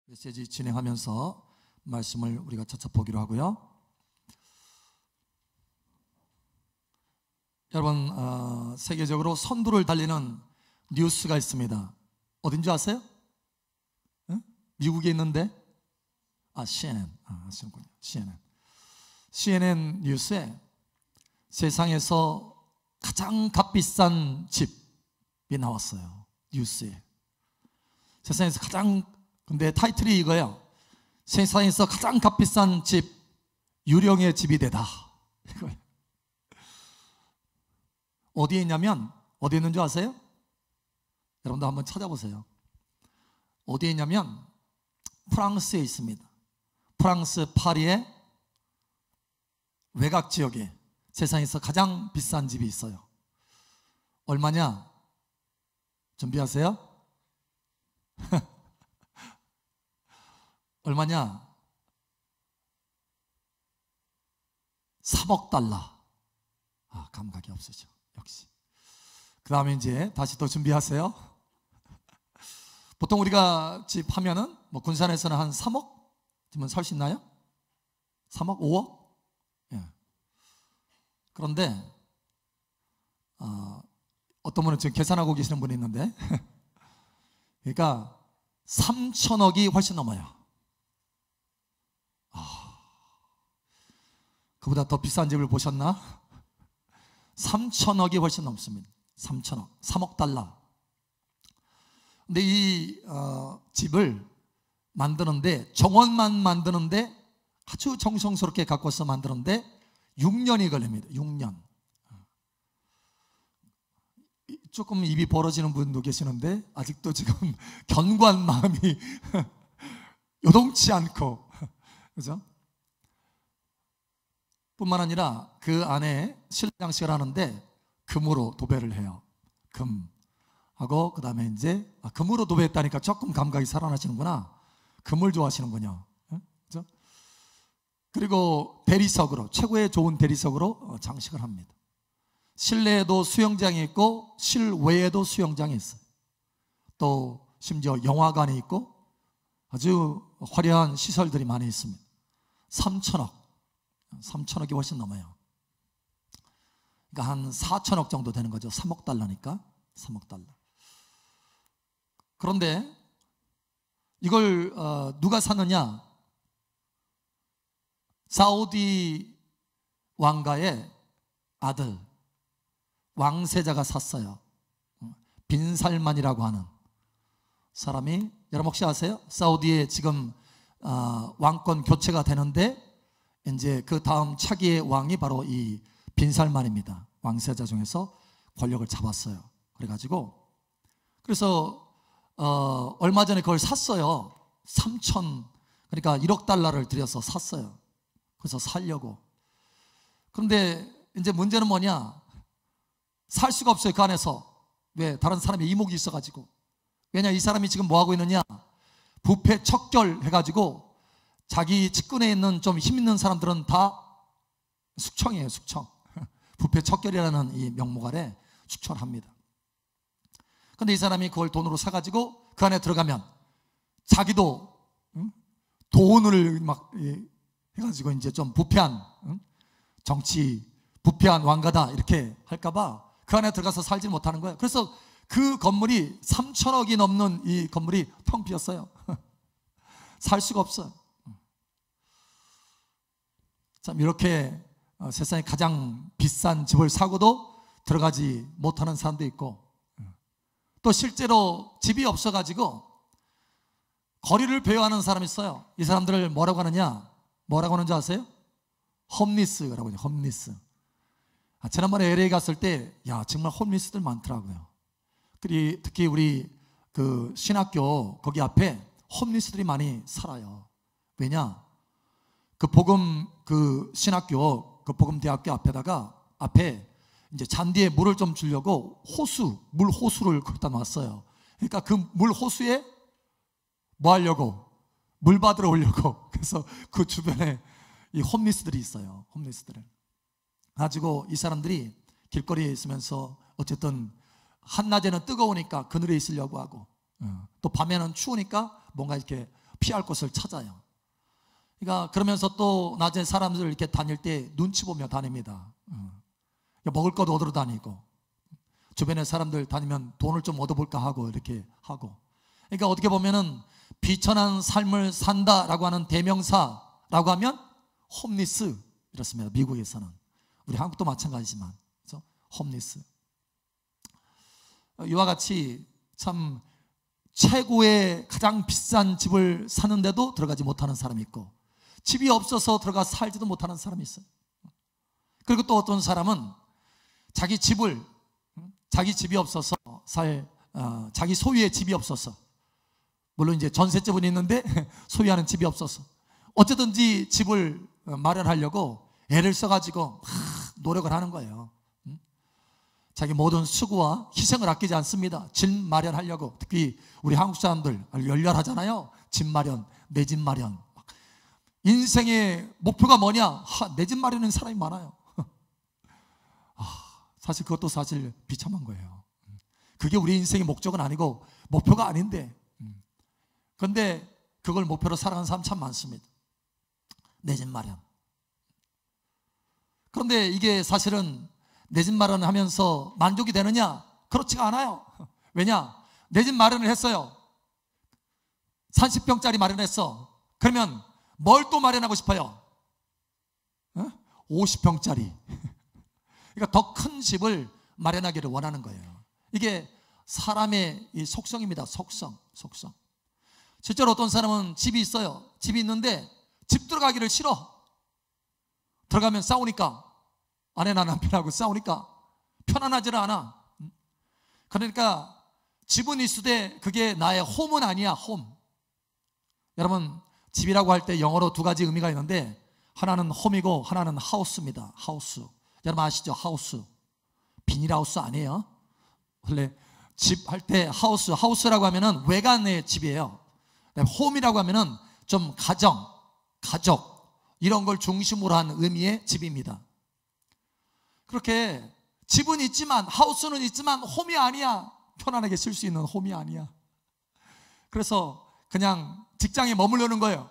메시지 진행하면서 말씀을 우리가 차차 보기로 하고요. 여러분, 세계적으로 선두를 달리는 뉴스가 있습니다. 어딘지 아세요? 응? 미국에 있는데? CNN. 아시는군요. CNN 뉴스에 세상에서 가장 값비싼 집이 나왔어요. 뉴스에. 세상에서 근데 타이틀이 이거예요. 세상에서 가장 값비싼 집, 유령의 집이 되다. 이거예요. 어디에 있냐면, 어디에 있는 줄 아세요? 여러분도 한번 찾아보세요. 어디에 있냐면 프랑스에 있습니다. 프랑스 파리의 외곽 지역에 세상에서 가장 비싼 집이 있어요. 얼마냐? 준비하세요. 얼마냐? 3억 달러. 감각이 없으죠. 역시. 그 다음에 이제 다시 또 준비하세요. 보통 우리가 집 하면은 군산에서는 한 3억? 지금 살 수 있나요? 3억? 5억? 예. 그런데 어떤 분은 지금 계산하고 계시는 분이 있는데 그러니까 3천억이 훨씬 넘어요. 그보다 더 비싼 집을 보셨나? 3천억이 훨씬 넘습니다. 3천억, 3억 달러. 근데 이 집을 만드는데, 정원만 만드는데 아주 정성스럽게 갖고서 만드는데 6년이 걸립니다. 6년. 조금 입이 벌어지는 분도 계시는데 아직도 지금 견고한 마음이 요동치 않고, 그죠? 뿐만 아니라 그 안에 신랑식을 하는데 금으로 도배를 해요. 금하고 그 다음에 이제 금으로 도배했다니까 조금 감각이 살아나시는구나. 금을 좋아하시는군요. 그죠? 그리고 대리석으로, 최고의 좋은 대리석으로 장식을 합니다. 실내에도 수영장이 있고 실외에도 수영장이 있어요. 또 심지어 영화관이 있고 아주 화려한 시설들이 많이 있습니다. 3천억이 훨씬 넘어요. 그러니까 한 4천억 정도 되는 거죠. 3억 달러니까 3억 달러. 그런데 이걸 누가 샀느냐? 사우디 왕가의 아들 왕세자가 샀어요. 빈 살만이라고 하는 사람이, 여러분 혹시 아세요? 사우디에 지금 왕권 교체가 되는데 이제 그 다음 차기의 왕이 바로 이 빈 살만입니다. 왕세자 중에서 권력을 잡았어요. 그래서 얼마 전에 그걸 샀어요. 그러니까 1억 달러를 들여서 샀어요. 그래서 살려고. 그런데 이제 문제는 뭐냐? 살 수가 없어요. 그 안에서. 왜? 다른 사람의 이목이 있어가지고. 왜냐? 이 사람이 지금 뭐 하고 있느냐? 부패 척결 해가지고 자기 측근에 있는 좀 힘 있는 사람들은 다 숙청이에요. 숙청. 부패 척결이라는 이 명목 아래 숙청을 합니다. 그런데 이 사람이 그걸 돈으로 사가지고 그 안에 들어가면 자기도 돈을 막 해가지고 이제 좀 부패한 정치, 부패한 왕가다 이렇게 할까봐 그 안에 들어가서 살지 못하는 거예요. 그래서 그 건물이 3천억이 넘는 이 건물이 텅 비었어요. 살 수가 없어요. 참 이렇게 세상에 가장 비싼 집을 사고도 들어가지 못하는 사람도 있고, 또 실제로 집이 없어가지고 거리를 배회하는 사람이 있어요. 이 사람들을 뭐라고 하느냐? 뭐라고 하는지 아세요? 홈리스라고 해요. 홈리스. 지난번에 LA 갔을 때 정말 홈리스들 많더라고요. 특히 우리 그 신학교 거기 앞에 홈리스들이 많이 살아요. 왜냐? 그 신학교, 그 복음대학교 앞에 이제 잔디에 물을 좀 주려고 물 호수를 거기다 놨어요. 그러니까 그 물 호수에 뭐 하려고? 물 받으러 오려고. 그래서 그 주변에 이 홈리스들이 있어요. 홈리스들을 가지고 이 사람들이 길거리에 있으면서 어쨌든 한낮에는 뜨거우니까 그늘에 있으려고 하고, 또 밤에는 추우니까 뭔가 이렇게 피할 곳을 찾아요. 그러니까 그러면서 또 낮에 사람들 이렇게 다닐 때 눈치 보며 다닙니다. 먹을 것 얻으러 다니고, 주변에 사람들 다니면 돈을 좀 얻어볼까 하고 이렇게 하고. 그러니까 어떻게 보면은 비천한 삶을 산다라고 하는 대명사라고 하면 홈리스 이렇습니다. 미국에서는. 우리 한국도 마찬가지지만, 그렇죠? 홈리스. 이와 같이 참 최고의 가장 비싼 집을 사는데도 들어가지 못하는 사람이 있고, 집이 없어서 들어가 살지도 못하는 사람이 있어요. 그리고 또 어떤 사람은 자기 집이 없어서 자기 소유의 집이 없어서, 물론 이제 전셋집은 있는데 소유하는 집이 없어서 어쨌든지 집을 마련하려고 애를 써가지고 노력을 하는 거예요. 자기 모든 수고와 희생을 아끼지 않습니다. 집 마련하려고. 특히 우리 한국 사람들 열렬하잖아요. 집 마련, 내 집 마련. 인생의 목표가 뭐냐? 내 집 마련하는 사람이 많아요. 사실 그것도 사실 비참한 거예요. 그게 우리 인생의 목적은 아니고 목표가 아닌데, 그런데 그걸 목표로 살아가는 사람 참 많습니다. 내 집 마련. 그런데 이게 사실은 내 집 마련을 하면서 만족이 되느냐? 그렇지가 않아요. 왜냐? 내 집 마련을 했어요. 30평짜리 마련했어. 그러면 뭘 또 마련하고 싶어요? 50평짜리. 그러니까 더 큰 집을 마련하기를 원하는 거예요. 이게 사람의 이 속성입니다. 속성. 실제로 어떤 사람은 집이 있어요. 집이 있는데 집 들어가기를 싫어. 들어가면 싸우니까, 아내나 남편하고 싸우니까 편안하지를 않아. 그러니까 집은 있으되 그게 나의 홈은 아니야. 홈. 여러분, 집이라고 할 때 영어로 두 가지 의미가 있는데, 하나는 홈이고 하나는 하우스입니다. 하우스. 여러분 아시죠? 하우스. 비닐하우스 아니에요. 원래 집 할 때 하우스라고 하면은 외관의 집이에요. 홈이라고 하면은 좀 가족 이런 걸 중심으로 한 의미의 집입니다. 그렇게 집은 있지만, 하우스는 있지만 홈이 아니야. 편안하게 쓸 수 있는 홈이 아니야. 그래서 그냥 직장에 머무르는 거예요.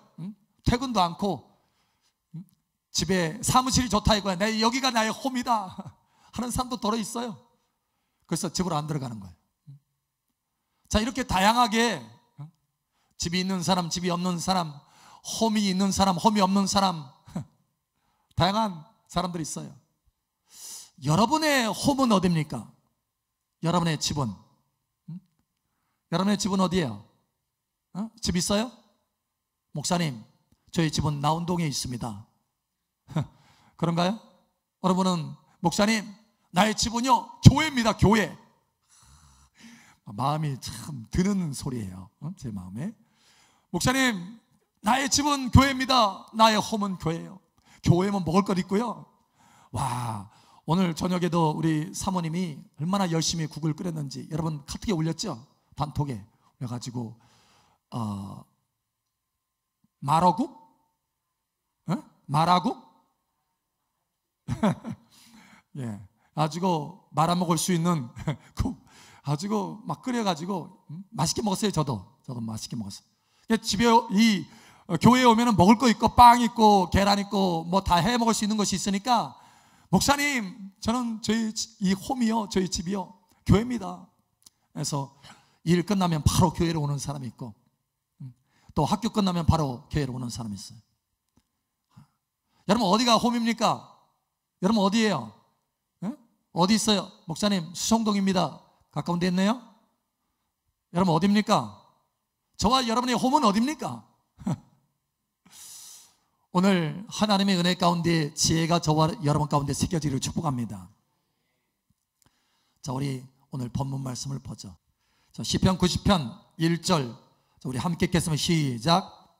퇴근도 않고 집에 사무실이 좋다 이거야. 여기가 나의 홈이다 하는 사람도 더러 있어요. 그래서 집으로 안 들어가는 거예요. 자, 이렇게 다양하게 집이 있는 사람, 집이 없는 사람, 홈이 있는 사람, 홈이 없는 사람, 다양한 사람들이 있어요. 여러분의 홈은 어디입니까? 여러분의 집은? 여러분의 집은 어디예요? 집 있어요? 목사님, 저희 집은 나운동에 있습니다. 그런가요? 여러분은, 목사님, 나의 집은요 교회입니다. 교회. 마음이 참 드는 소리예요. 제 마음에. 목사님, 나의 집은 교회입니다. 나의 홈은 교회예요. 교회면 먹을 것 있고요. 와, 오늘 저녁에도 우리 사모님이 얼마나 열심히 국을 끓였는지 여러분 카톡에 올렸죠? 단톡에 올려가지고 말어국? 말아국? 예, 가지고 말아먹을 수 있는 국 가지고 막 끓여가지고 맛있게 먹었어요. 저도 맛있게 먹었어요. 집에 이 교회에 오면은 먹을 거 있고 빵 있고 계란 있고 뭐 다 해 먹을 수 있는 것이 있으니까, 목사님, 저는 저희 이 홈이요, 저희 집이요 교회입니다. 그래서 일 끝나면 바로 교회로 오는 사람이 있고, 또 학교 끝나면 바로 교회로 오는 사람이 있어요. 여러분 어디가 홈입니까? 여러분 어디예요? 어디 있어요? 목사님, 수성동입니다. 가까운 데 있네요? 여러분 어디입니까? 저와 여러분의 홈은 어디입니까? 오늘 하나님의 은혜 가운데 지혜가 저와 여러분 가운데 새겨지기를 축복합니다. 자, 우리 오늘 본문 말씀을 보죠. 자, 시편 90편 1절, 자, 우리 함께 읽겠습니다. 시작.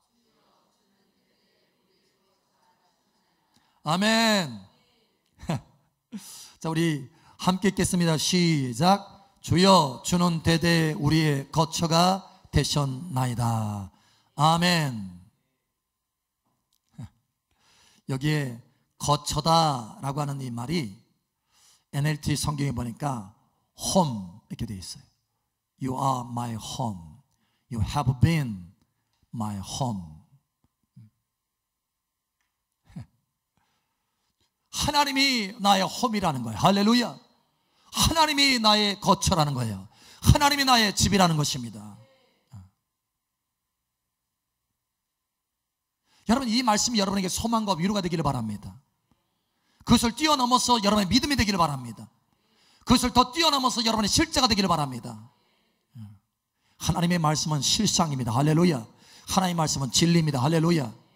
아멘. 자, 우리 함께 읽겠습니다. 시작. 주여, 주는 대대 우리의 거처가 되셨나이다. 아멘. 여기에 거처다라고 하는 이 말이 NLT 성경에 보니까 home 이렇게 되어 있어요. You are my home. You have been my home. 하나님이 나의 홈이라는 거예요. 할렐루야. 하나님이 나의 거처라는 거예요. 하나님이 나의 집이라는 것입니다. 여러분, 이 말씀이 여러분에게 소망과 위로가 되기를 바랍니다. 그것을 뛰어넘어서 여러분의 믿음이 되기를 바랍니다. 그것을 더 뛰어넘어서 여러분의 실제가 되기를 바랍니다. 하나님의 말씀은 실상입니다. 할렐루야. 하나님의 말씀은 진리입니다. 할렐루야.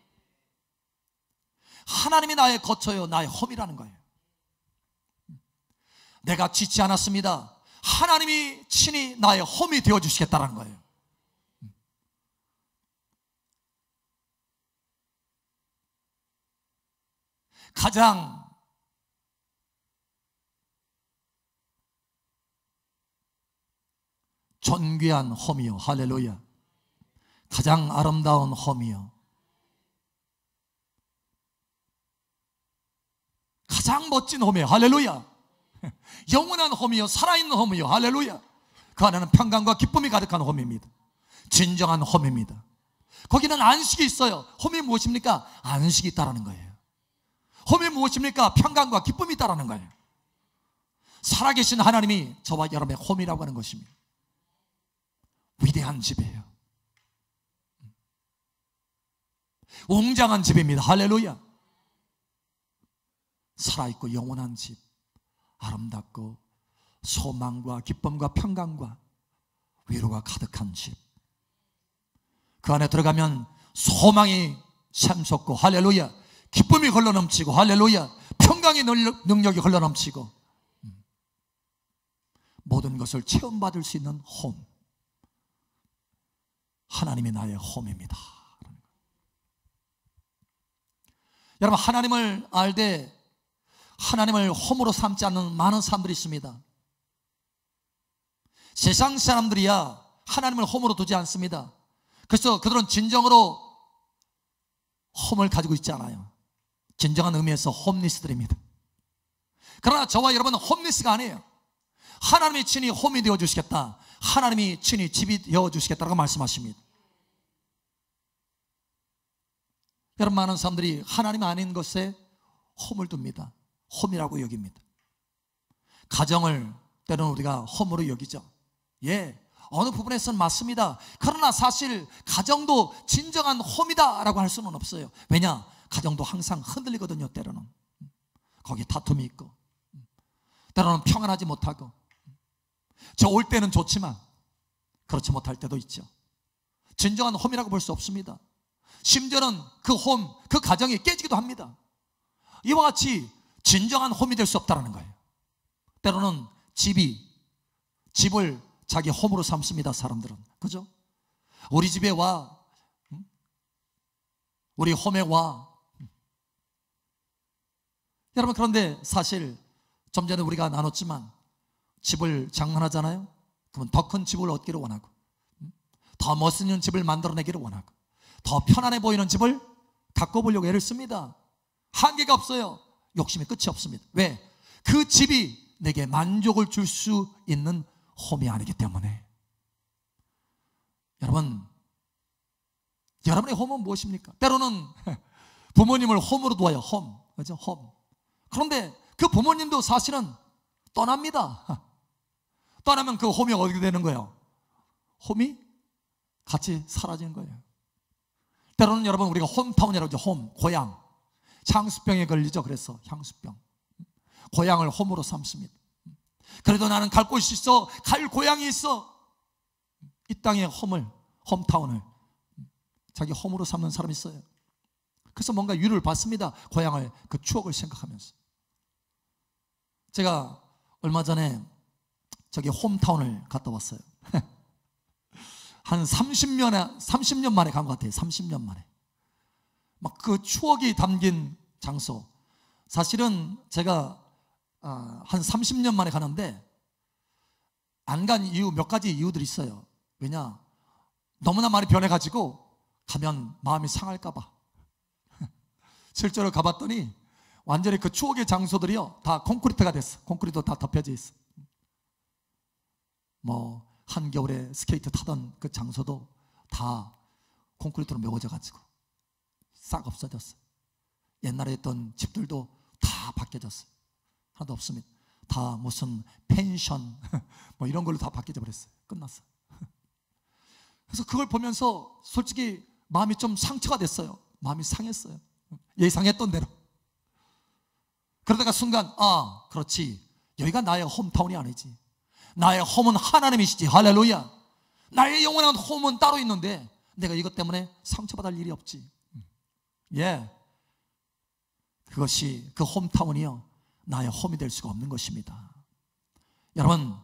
하나님이 나의 거처요, 나의 홈이라는 거예요. 내가 짓지 않았습니다. 하나님이 친히 나의 홈이 되어주시겠다는 거예요. 가장 존귀한 홈이요, 할렐루야. 가장 아름다운 홈이요, 가장 멋진 홈이요, 할렐루야. 영원한 홈이요, 살아있는 홈이요, 할렐루야. 그 안에는 평강과 기쁨이 가득한 홈입니다. 진정한 홈입니다. 거기는 안식이 있어요. 홈이 무엇입니까? 안식이 있다라는 거예요. 홈이 무엇입니까? 평강과 기쁨이 있다라는 거예요. 살아계신 하나님이 저와 여러분의 홈이라고 하는 것입니다. 위대한 집이에요. 웅장한 집입니다. 할렐루야. 살아있고 영원한 집, 아름답고 소망과 기쁨과 평강과 위로가 가득한 집. 그 안에 들어가면 소망이 샘솟고, 할렐루야, 기쁨이 흘러넘치고, 할렐루야, 평강의 능력이 흘러넘치고, 모든 것을 체험받을 수 있는 홈. 하나님이 나의 홈입니다. 여러분, 하나님을 알되 하나님을 홈으로 삼지 않는 많은 사람들이 있습니다. 세상 사람들이야 하나님을 홈으로 두지 않습니다. 그래서 그들은 진정으로 홈을 가지고 있지 않아요. 진정한 의미에서 홈리스들입니다. 그러나 저와 여러분은 홈리스가 아니에요. 하나님이 친히 홈이 되어주시겠다, 하나님이 친히 집이 되어주시겠다고 말씀하십니다. 여러분, 많은 사람들이 하나님 아닌 것에 홈을 둡니다. 홈이라고 여깁니다. 가정을 때로는 우리가 홈으로 여기죠. 예, 어느 부분에서는 맞습니다. 그러나 사실 가정도 진정한 홈이다 라고 할 수는 없어요. 왜냐? 가정도 항상 흔들리거든요. 때로는 거기에 다툼이 있고, 때로는 평안하지 못하고, 좋을 때는 좋지만 그렇지 못할 때도 있죠. 진정한 홈이라고 볼 수 없습니다. 심지어는 그 홈, 그 가정이 깨지기도 합니다. 이와 같이 진정한 홈이 될 수 없다는 거예요. 때로는 집을 자기 홈으로 삼습니다. 사람들은, 그죠? 우리 집에 와, 우리 홈에 와. 여러분, 그런데 사실 좀 전에 우리가 나눴지만 집을 장만하잖아요. 그러면 더 큰 집을 얻기를 원하고, 더 멋있는 집을 만들어내기를 원하고, 더 편안해 보이는 집을 갖고 보려고 애를 씁니다. 한계가 없어요. 욕심이 끝이 없습니다. 왜? 그 집이 내게 만족을 줄 수 있는 홈이 아니기 때문에. 여러분, 여러분의 홈은 무엇입니까? 때로는 부모님을 홈으로 두어요. 홈, 그죠? 홈. 그런데 그 부모님도 사실은 떠납니다. 떠나면 그 홈이 어디게 되는 거예요? 홈이 같이 사라지는 거예요. 때로는 여러분, 우리가 홈타운이라고 하죠. 홈, 고향. 향수병에 걸리죠. 그래서 향수병, 고향을 홈으로 삼습니다. 그래도 나는 갈 곳이 있어, 갈 고향이 있어. 이 땅의 홈타운을 자기 홈으로 삼는 사람이 있어요. 그래서 뭔가 위로를 받습니다. 고향을, 그 추억을 생각하면서. 제가 얼마 전에 저기 홈타운을 갔다 왔어요. 한 30년 만에 간 것 같아요. 30년 만에. 막 그 추억이 담긴 장소. 사실은 제가 한 30년 만에 가는데 안 간 이유, 몇 가지 이유들이 있어요. 왜냐? 너무나 많이 변해가지고 가면 마음이 상할까 봐. 실제로 가봤더니 완전히 그 추억의 장소들이요, 다 콘크리트가 됐어. 콘크리트 다 덮여져 있어. 뭐 한겨울에 스케이트 타던 그 장소도 다 콘크리트로 메워져 가지고 싹 없어졌어요. 옛날에 있던 집들도 다 바뀌어졌어요. 하나도 없습니다. 다 무슨 펜션 뭐 이런 걸로 다 바뀌어 버렸어요. 끝났어요. 그래서 그걸 보면서 솔직히 마음이 좀 상처가 됐어요. 마음이 상했어요. 예상했던 대로. 그러다가 순간 그렇지, 여기가 나의 홈타운이 아니지. 나의 홈은 하나님이시지. 할렐루야. 나의 영원한 홈은 따로 있는데 내가 이것 때문에 상처받을 일이 없지. 그것이, 그 홈타운이요, 나의 홈이 될 수가 없는 것입니다. 여러분,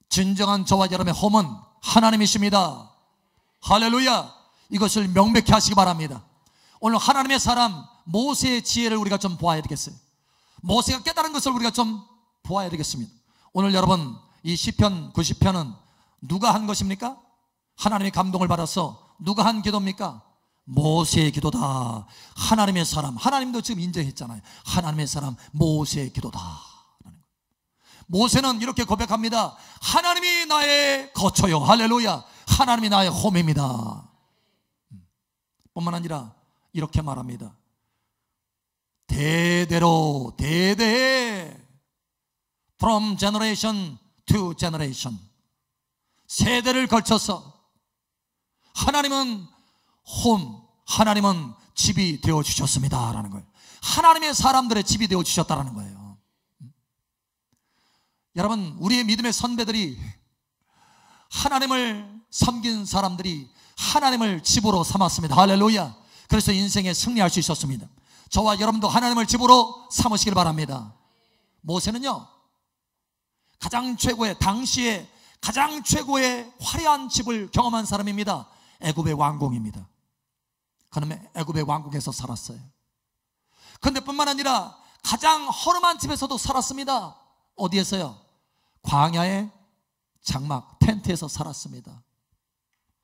진정한 저와 여러분의 홈은 하나님이십니다. 할렐루야. 이것을 명백히 하시기 바랍니다. 오늘 하나님의 사람 모세의 지혜를 우리가 좀 보아야 되겠어요. 모세가 깨달은 것을 우리가 좀 보아야 되겠습니다. 오늘 여러분, 이 시편 90편은 누가 한 것입니까? 하나님의 감동을 받아서 누가 한 기도입니까? 모세의 기도다. 하나님의 사람, 하나님도 지금 인정했잖아요. 하나님의 사람 모세의 기도다. 모세는 이렇게 고백합니다. 하나님이 나의 거처요. 할렐루야. 하나님이 나의 홈입니다. 뿐만 아니라 이렇게 말합니다. 대대로, 대대에, from generation to generation, 세대를 걸쳐서 하나님은 홈, 하나님은 집이 되어주셨습니다 라는 거예요. 하나님의 사람들의 집이 되어주셨다라는 거예요. 여러분, 우리의 믿음의 선배들이, 하나님을 섬긴 사람들이 하나님을 집으로 삼았습니다. 할렐루야. 그래서 인생에 승리할 수 있었습니다. 저와 여러분도 하나님을 집으로 삼으시길 바랍니다. 모세는요, 가장 최고의, 당시에 가장 최고의 화려한 집을 경험한 사람입니다. 애굽의 왕궁입니다. 그러면 애굽의 왕궁에서 살았어요. 그런데 뿐만 아니라 가장 허름한 집에서도 살았습니다. 어디에서요? 광야의 장막, 텐트에서 살았습니다.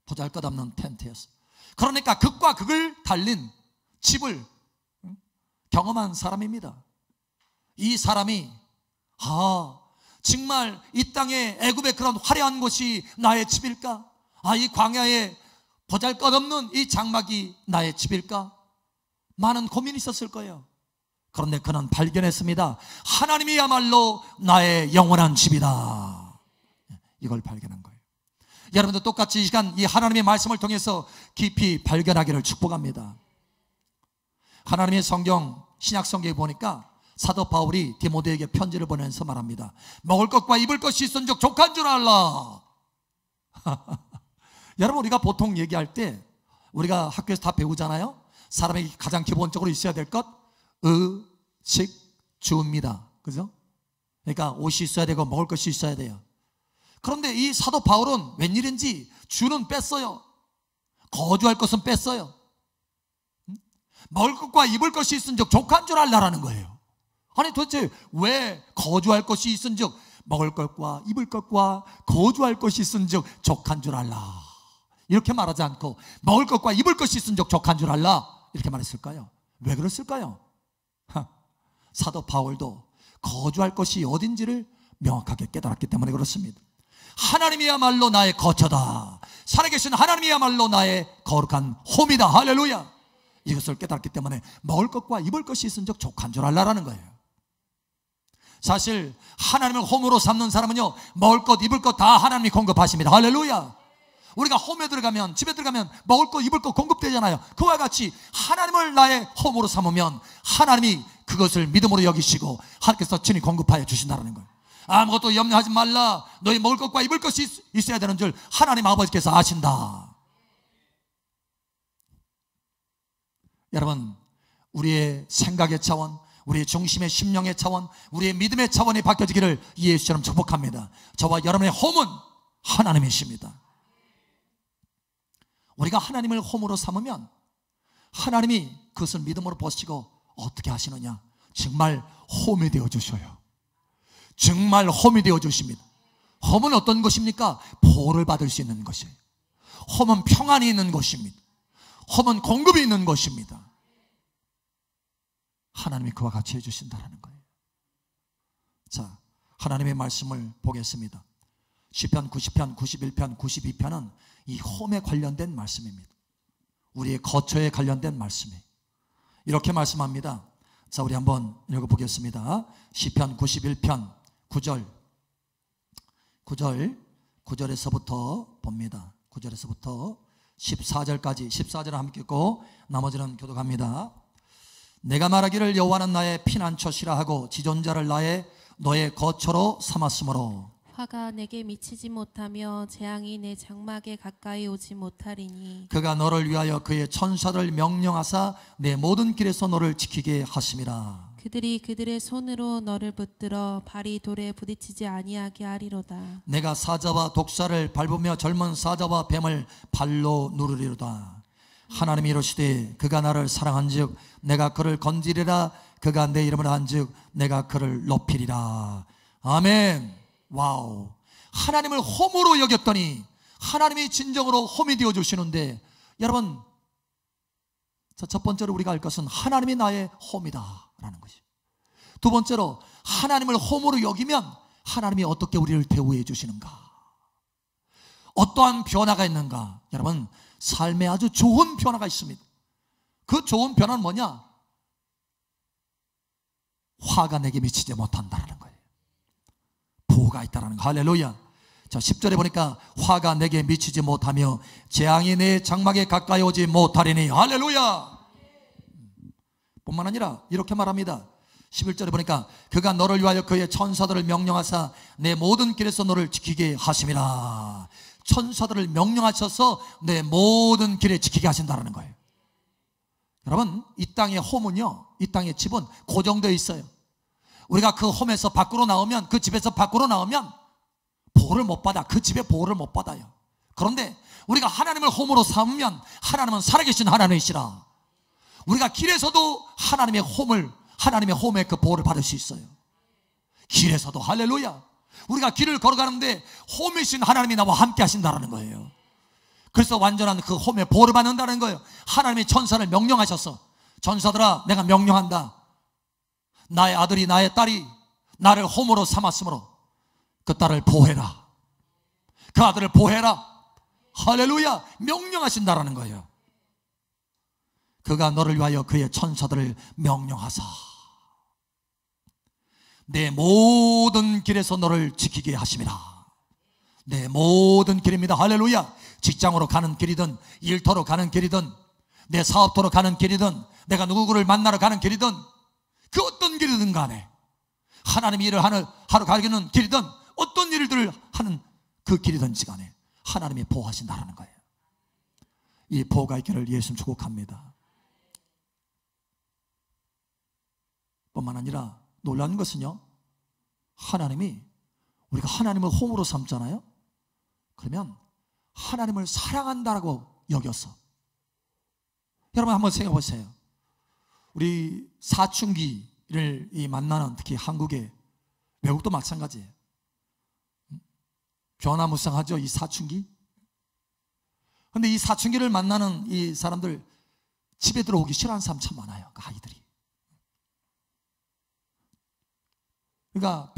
보잘것없는 텐트였어요. 그러니까 극과 극을 달린 집을 경험한 사람입니다. 이 사람이 정말 이 땅에 애굽의 그런 화려한 곳이 나의 집일까? 이 광야에 보잘것없는 이 장막이 나의 집일까? 많은 고민이 있었을 거예요. 그런데 그는 발견했습니다. 하나님이야말로 나의 영원한 집이다. 이걸 발견한 거예요. 여러분도 똑같이 이 시간 이 하나님의 말씀을 통해서 깊이 발견하기를 축복합니다. 하나님의 성경, 신약 성경에 보니까 사도 바울이 디모데에게 편지를 보내면서 말합니다. 먹을 것과 입을 것이 있은즉 족한 줄 알라. 여러분, 우리가 보통 얘기할 때 우리가 학교에서 다 배우잖아요. 사람에게 가장 기본적으로 있어야 될 것, 식, 주입니다. 그죠? 그러니까 옷이 있어야 되고 먹을 것이 있어야 돼요. 그런데 이 사도 바울은 웬일인지 주는 뺐어요. 거주할 것은 뺐어요. 먹을 것과 입을 것이 있은즉 족한 줄 알라라는 거예요. 아니 도대체 왜 거주할 것이 있은즉, 먹을 것과 입을 것과 거주할 것이 있은즉 족한 줄 알라, 이렇게 말하지 않고 먹을 것과 입을 것이 있은즉 족한 줄 알라 이렇게 말했을까요? 왜 그랬을까요? 사도 바울도 거주할 것이 어딘지를 명확하게 깨달았기 때문에 그렇습니다. 하나님이야말로 나의 거처다. 살아계신 하나님이야말로 나의 거룩한 홈이다. 할렐루야. 이것을 깨달았기 때문에 먹을 것과 입을 것이 있은즉 족한 줄 알라라는 거예요. 사실 하나님을 홈으로 삼는 사람은요, 먹을 것 입을 것 다 하나님이 공급하십니다. 할렐루야. 우리가 홈에 들어가면, 집에 들어가면 먹을 것 입을 것 공급되잖아요. 그와 같이 하나님을 나의 홈으로 삼으면 하나님이 그것을 믿음으로 여기시고 하나님께서 친히 공급하여 주신다는 거예요. 아무것도 염려하지 말라. 너희 먹을 것과 입을 것이 있어야 되는 줄 하나님 아버지께서 아신다. 여러분, 우리의 생각의 차원, 우리의 중심의 심령의 차원, 우리의 믿음의 차원이 바뀌어지기를 예수처럼 축복합니다. 저와 여러분의 홈은 하나님이십니다. 우리가 하나님을 홈으로 삼으면 하나님이 그것을 믿음으로 보시고 어떻게 하시느냐? 정말 홈이 되어주셔요. 정말 홈이 되어주십니다. 홈은 어떤 것입니까? 보호를 받을 수 있는 것이에요. 홈은 평안이 있는 것입니다. 홈은 공급이 있는 것입니다. 하나님이 그와 같이 해주신다는 거예요. 자, 하나님의 말씀을 보겠습니다. 시편 90편, 91편, 92편은 이 홈에 관련된 말씀입니다. 우리의 거처에 관련된 말씀이에요. 이렇게 말씀합니다. 자, 우리 한번 읽어보겠습니다. 시편 91편 9절에서부터 봅니다. 9절에서부터 14절까지, 14절을 함께 읽고 나머지는 교독합니다. 내가 말하기를 여호와는 나의 피난처시라 하고 지존자를 너의 거처로 삼았으므로 화가 내게 미치지 못하며 재앙이 내 장막에 가까이 오지 못하리니 그가 너를 위하여 그의 천사들을 명령하사 내 모든 길에서 너를 지키게 하심이라. 그들이 그들의 손으로 너를 붙들어 발이 돌에 부딪히지 아니하게 하리로다. 내가 사자와 독사를 밟으며 젊은 사자와 뱀을 발로 누르리로다. 하나님이 이르시되 그가 나를 사랑한즉 내가 그를 건지리라. 그가 내 이름을 한즉 내가 그를 높이리라. 아멘. 와우. 하나님을 홈으로 여겼더니 하나님이 진정으로 홈이 되어 주시는데, 여러분, 첫 번째로 우리가 알 것은 하나님이 나의 홈이다 라는 것이. 두 번째로 하나님을 홈으로 여기면 하나님이 어떻게 우리를 대우해 주시는가, 어떠한 변화가 있는가. 여러분, 삶에 아주 좋은 변화가 있습니다. 그 좋은 변화는 뭐냐? 화가 내게 미치지 못한다라는 거예요. 보호가 있다라는 거. 할렐루야. 자, 10절에 보니까 화가 내게 미치지 못하며 재앙이 내 장막에 가까이 오지 못하리니. 할렐루야. 뿐만 아니라 이렇게 말합니다. 11절에 보니까 그가 너를 위하여 그의 천사들을 명령하사 내 모든 길에서 너를 지키게 하심이라. 천사들을 명령하셔서 내 모든 길에 지키게 하신다는 거예요. 여러분, 이 땅의 홈은요, 이 땅의 집은 고정되어 있어요. 우리가 그 홈에서 밖으로 나오면, 그 집에서 밖으로 나오면 보호를 못 받아. 그 집에 보호를 못 받아요. 그런데 우리가 하나님을 홈으로 삼으면 하나님은 살아계신 하나님이시라. 우리가 길에서도 하나님의 홈의 그 보호를 받을 수 있어요. 길에서도. 할렐루야. 우리가 길을 걸어가는데 홈이신 하나님이 나와 함께 하신다는 거예요. 그래서 완전한 그 홈의 보호를 받는다는 거예요. 하나님이 천사를 명령하셔서, 천사들아 내가 명령한다. 나의 아들이 나의 딸이 나를 홈으로 삼았으므로 그 딸을 보호해라. 그 아들을 보호해라. 할렐루야. 명령하신다라는 거예요. 그가 너를 위하여 그의 천사들을 명령하사 내 모든 길에서 너를 지키게 하심이라. 내 모든 길입니다. 할렐루야. 직장으로 가는 길이든, 일터로 가는 길이든, 내 사업터로 가는 길이든, 내가 누구를 만나러 가는 길이든, 그 어떤 길이든 간에 하나님이 일을 하러 가기는 길이든 어떤 일들을 하는 그 길이든지 간에 하나님이 보호하신다는 거예요. 이 보호가 있기를 예수님 축복합니다. 뿐만 아니라 놀라운 것은요, 하나님이, 우리가 하나님을 홈으로 삼잖아요. 그러면 하나님을 사랑한다라고 여겨서, 여러분 한번 생각해 보세요. 우리 사춘기를 만나는, 특히 한국에, 외국도 마찬가지예요. 변화무쌍하죠, 이 사춘기. 그런데 이 사춘기를 만나는 이 사람들, 집에 들어오기 싫어하는 사람 참 많아요. 그 아이들이. 그러니까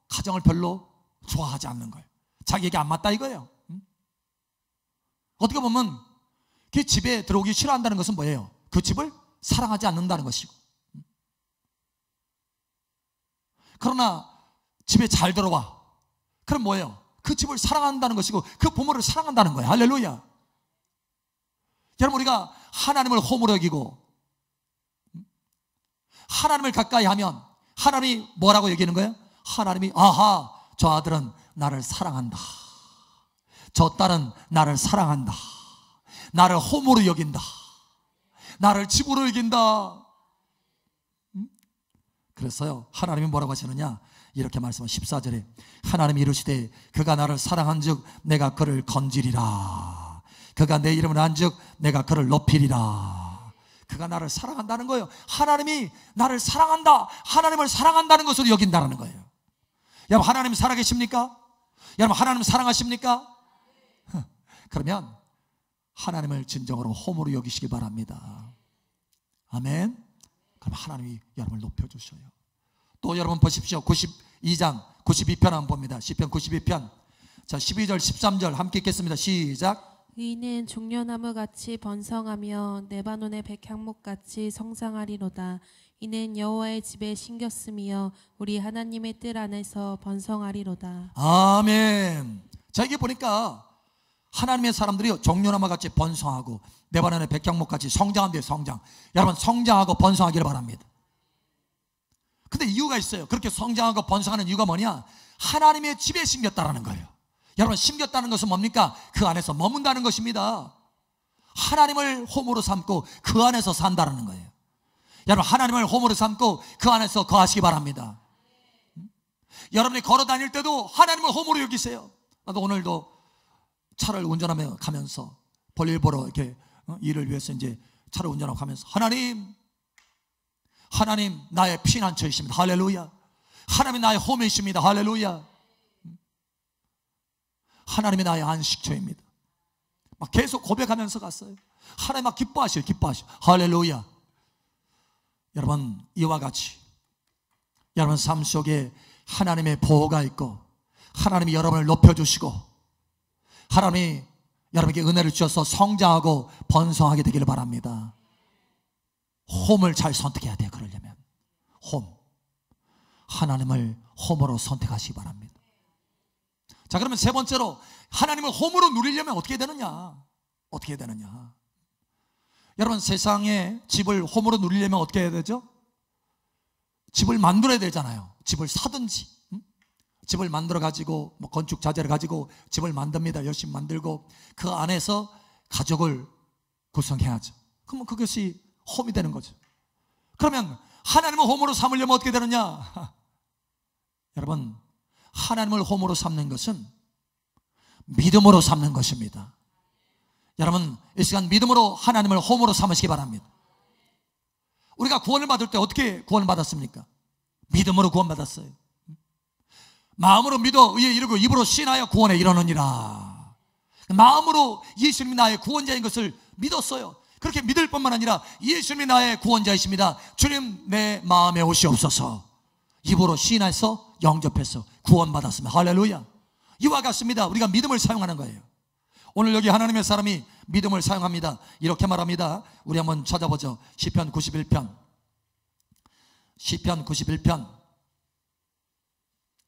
가정을 별로 좋아하지 않는 거예요. 자기에게 안 맞다 이거예요. 어떻게 보면 그 집에 들어오기 싫어한다는 것은 뭐예요? 그 집을 사랑하지 않는다는 것이고. 그러나 집에 잘 들어와. 그럼 뭐예요? 그 집을 사랑한다는 것이고 그 부모를 사랑한다는 거예요. 할렐루야. 여러분, 우리가 하나님을 홈으로 여기고 하나님을 가까이 하면 하나님이 뭐라고 얘기하는 거예요? 하나님이, 아하, 저 아들은 나를 사랑한다. 저 딸은 나를 사랑한다. 나를 홈으로 여긴다. 나를 집으로 여긴다. 그래서요, 하나님이 뭐라고 하시느냐, 이렇게 말씀하시면 14절에 하나님이 이르시되 그가 나를 사랑한즉 내가 그를 건지리라. 그가 내 이름을 한즉 내가 그를 높이리라. 그가 나를 사랑한다는 거예요. 하나님이 나를 사랑한다. 하나님을 사랑한다는 것으로 여긴다는 거예요. 여러분, 하나님 살아계십니까? 여러분, 하나님 사랑하십니까? 그러면 하나님을 진정으로 홈으로 여기시기 바랍니다. 아멘. 그럼 하나님이 여러분을 높여주셔요. 또 여러분 보십시오. 92장 92편 한번 봅니다. 시편 92편. 자, 12절 13절 함께 읽겠습니다. 시작. 의인은 종려나무 같이 번성하며 레바논의 백향목 같이 성장하리로다. 이는 여호와의 집에 심겼으며 우리 하나님의 뜰 안에서 번성하리로다. 아멘. 자, 이게 보니까 하나님의 사람들이 종려나무 같이 번성하고 레바논의 백향목 같이 성장한대요. 성장. 여러분, 성장하고 번성하기를 바랍니다. 근데 이유가 있어요. 그렇게 성장하고 번성하는 이유가 뭐냐? 하나님의 집에 심겼다라는 거예요. 여러분, 심겼다는 것은 뭡니까? 그 안에서 머문다는 것입니다. 하나님을 홈으로 삼고 그 안에서 산다는 거예요. 여러분, 하나님을 홈으로 삼고 그 안에서 거하시기 바랍니다. 여러분이 걸어 다닐 때도 하나님을 홈으로 여기세요. 나도 오늘도 차를 운전하며 가면서 볼일 보러 이렇게 일을 위해서 이제 차를 운전하고 가면서 하나님 나의 피난처이십니다. 할렐루야. 하나님이 나의 홈이십니다. 할렐루야. 하나님이 나의 안식처입니다. 막 계속 고백하면서 갔어요. 하나님 막 기뻐하셔. 할렐루야. 여러분, 이와 같이 여러분 삶 속에 하나님의 보호가 있고 하나님이 여러분을 높여주시고 하나님이 여러분에게 은혜를 주셔서 성장하고 번성하게 되기를 바랍니다. 홈을 잘 선택해야 돼요. 그러려면 홈, 하나님을 홈으로 선택하시기 바랍니다. 자, 그러면 세 번째로 하나님을 홈으로 누리려면 어떻게 되느냐? 여러분, 세상에 집을 홈으로 누리려면 어떻게 해야 되죠? 집을 만들어야 되잖아요. 집을 사든지 집을 만들어 가지고 건축 자재를 가지고 집을 만듭니다. 열심히 만들고 그 안에서 가족을 구성해야죠. 그러면 그것이 홈이 되는 거죠. 그러면 하나님을 홈으로 삼으려면 어떻게 되느냐? 여러분, 하나님을 홈으로 삼는 것은 믿음으로 삼는 것입니다. 여러분, 이 시간 믿음으로 하나님을 홈으로 삼으시기 바랍니다. 우리가 구원을 받을 때 어떻게 구원을 받았습니까? 믿음으로 구원받았어요. 마음으로 믿어 의에 이르고 입으로 신하여 구원에 이르느니라. 마음으로 예수님이 나의 구원자인 것을 믿었어요. 그렇게 믿을 뿐만 아니라 예수님이 나의 구원자이십니다. 주님, 내 마음에 오시옵소서. 입으로 시인해서 영접해서 구원받았습니다. 할렐루야. 이와 같습니다. 우리가 믿음을 사용하는 거예요. 오늘 여기 하나님의 사람이 믿음을 사용합니다. 이렇게 말합니다. 우리 한번 찾아보죠. 시편 91편. 시편 91편.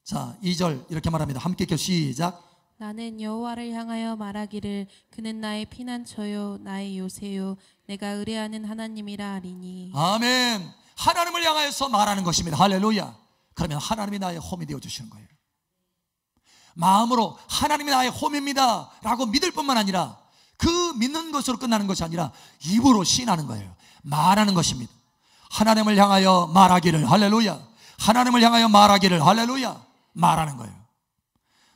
자, 2절 이렇게 말합니다. 함께 읽죠. 시작. 나는 여호와를 향하여 말하기를 그는 나의 피난처요 나의 요새요 내가 의뢰하는 하나님이라 하리니. 아멘. 하나님을 향하여서 말하는 것입니다. 할렐루야. 그러면 하나님이 나의 홈이 되어주시는 거예요. 마음으로 하나님이 나의 홈입니다 라고 믿을 뿐만 아니라 그 믿는 것으로 끝나는 것이 아니라 입으로 시인하는 거예요. 말하는 것입니다. 하나님을 향하여 말하기를. 할렐루야. 하나님을 향하여 말하기를. 할렐루야. 말하는 거예요.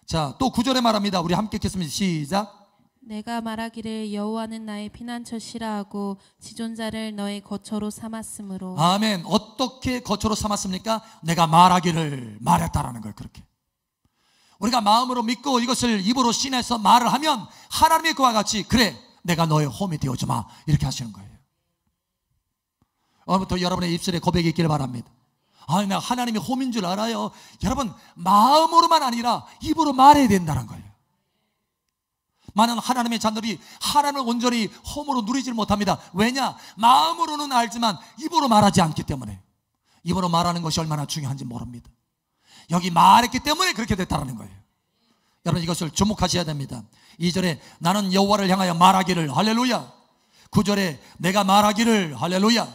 자, 또 9절에 말합니다. 우리 함께 읽겠습니다. 시작. 내가 말하기를 여호와는 나의 피난처시라 하고 지존자를 너의 거처로 삼았으므로. 아멘. 어떻게 거처로 삼았습니까? 내가 말하기를 말했다라는 거예요. 그렇게 우리가 마음으로 믿고 이것을 입으로 신해서 말을 하면 하나님의 그와 같이 그래 내가 너의 홈이 되어주마 이렇게 하시는 거예요. 오늘부터 여러분의 입술에 고백이 있기를 바랍니다. 아니, 내가 하나님이 홈인 줄 알아요. 여러분, 마음으로만 아니라 입으로 말해야 된다는 거예요. 많은 하나님의 자녀들이 하나님을 온전히 홈으로 누리질 못합니다. 왜냐? 마음으로는 알지만 입으로 말하지 않기 때문에. 입으로 말하는 것이 얼마나 중요한지 모릅니다. 여기 말했기 때문에 그렇게 됐다는 거예요. 여러분, 이것을 주목하셔야 됩니다. 2절에 나는 여호와를 향하여 말하기를. 할렐루야. 9절에 내가 말하기를. 할렐루야.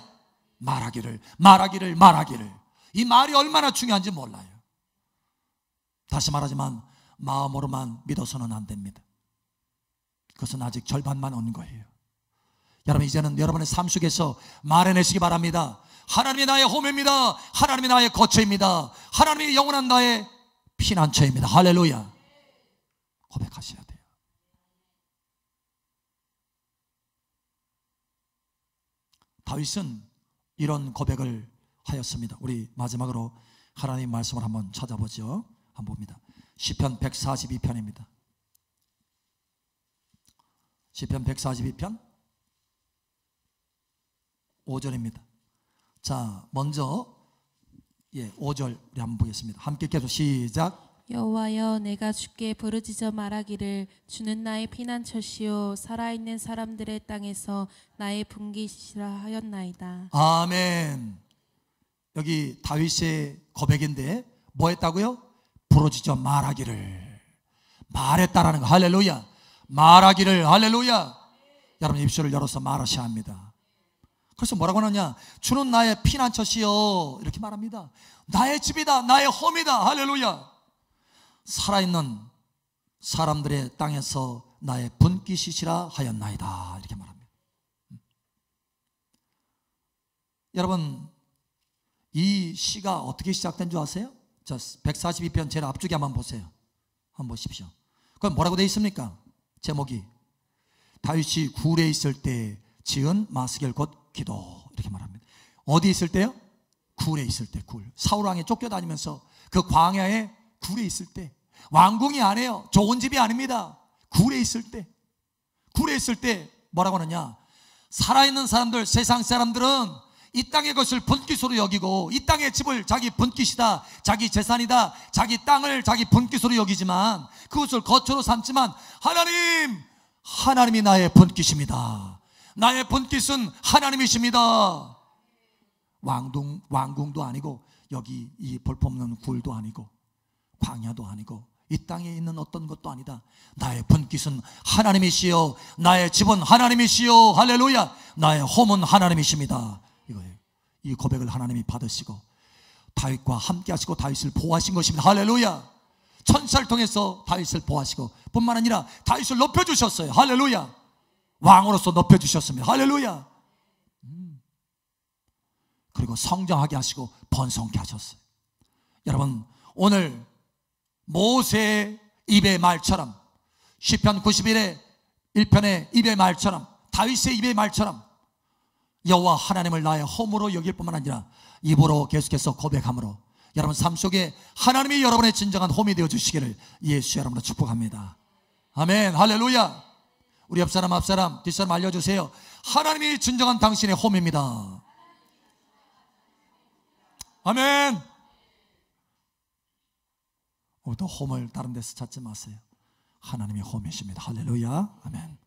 말하기를. 이 말이 얼마나 중요한지 몰라요. 다시 말하지만 마음으로만 믿어서는 안 됩니다. 그것은 아직 절반만 온 거예요. 여러분, 이제는 여러분의 삶 속에서 말해내시기 바랍니다. 하나님이 나의 홈입니다. 하나님이 나의 거처입니다. 하나님이 영원한 나의 피난처입니다. 할렐루야. 고백하셔야 돼요. 다윗은 이런 고백을 하였습니다. 우리 마지막으로 하나님 말씀을 한번 찾아보죠. 한번 봅니다. 시편 142편입니다. 시편 142편 5절입니다. 자, 먼저 5절 우리 한번 보겠습니다. 함께 계속 시작. 여호와여 내가 주께 부르짖어 말하기를 주는 나의 피난처시요 살아있는 사람들의 땅에서 나의 분깃이라 하였나이다. 아멘. 여기 다윗의 고백인데 뭐 했다고요? 부르짖어 말하기를 말했다라는 거. 할렐루야. 말하기를. 할렐루야. 여러분 입술을 열어서 말하셔야 합니다. 그래서 뭐라고 하느냐? 주는 나의 피난처시요 이렇게 말합니다. 나의 집이다, 나의 홈이다. 할렐루야. 살아있는 사람들의 땅에서 나의 분깃이시라 하였나이다 이렇게 말합니다. 여러분 이 시가 어떻게 시작된 줄 아세요? 자, 142편 제일 앞쪽에 한번 보세요. 한번 보십시오. 그럼 뭐라고 되어 있습니까? 제목이 다윗이 굴에 있을 때 지은 마스겔 곧 기도 이렇게 말합니다. 어디 있을 때요? 굴에 있을 때. 굴. 사울왕에 쫓겨다니면서 그 광야에 굴에 있을 때. 왕궁이 아니에요. 좋은 집이 아닙니다. 굴에 있을 때. 굴에 있을 때 뭐라고 하느냐? 살아있는 사람들, 세상 사람들은 이 땅의 것을 분깃으로 여기고 이 땅의 집을 자기 분깃이다, 자기 재산이다, 자기 땅을 자기 분깃으로 여기지만 그것을 거처로 삼지만 하나님이 나의 분깃입니다. 나의 분깃은 하나님이십니다. 왕궁도 아니고 여기 이 볼품없는 굴도 아니고 광야도 아니고 이 땅에 있는 어떤 것도 아니다. 나의 분깃은 하나님이시요 나의 집은 하나님이시요 할렐루야. 나의 홈은 하나님이십니다. 이거예요. 이 고백을 하나님이 받으시고 다윗과 함께 하시고 다윗을 보호하신 것입니다. 할렐루야. 천사를 통해서 다윗을 보호하시고 뿐만 아니라 다윗을 높여주셨어요. 할렐루야. 왕으로서 높여주셨습니다. 할렐루야. 그리고 성장하게 하시고 번성케 하셨어요. 여러분 오늘 모세의 입의 말처럼 시편 91의 1편의 입의 말처럼 다윗의 입의 말처럼 여호와 하나님을 나의 홈으로 여길 뿐만 아니라 입으로 계속해서 고백함으로 여러분 삶 속에 하나님이 여러분의 진정한 홈이 되어 주시기를 예수 여러분으로 축복합니다. 아멘. 할렐루야. 우리 옆사람 앞사람 뒷사람 알려주세요. 하나님이 진정한 당신의 홈입니다. 아멘. 오늘도 홈을 다른 데서 찾지 마세요. 하나님의 홈이십니다. 할렐루야. 아멘.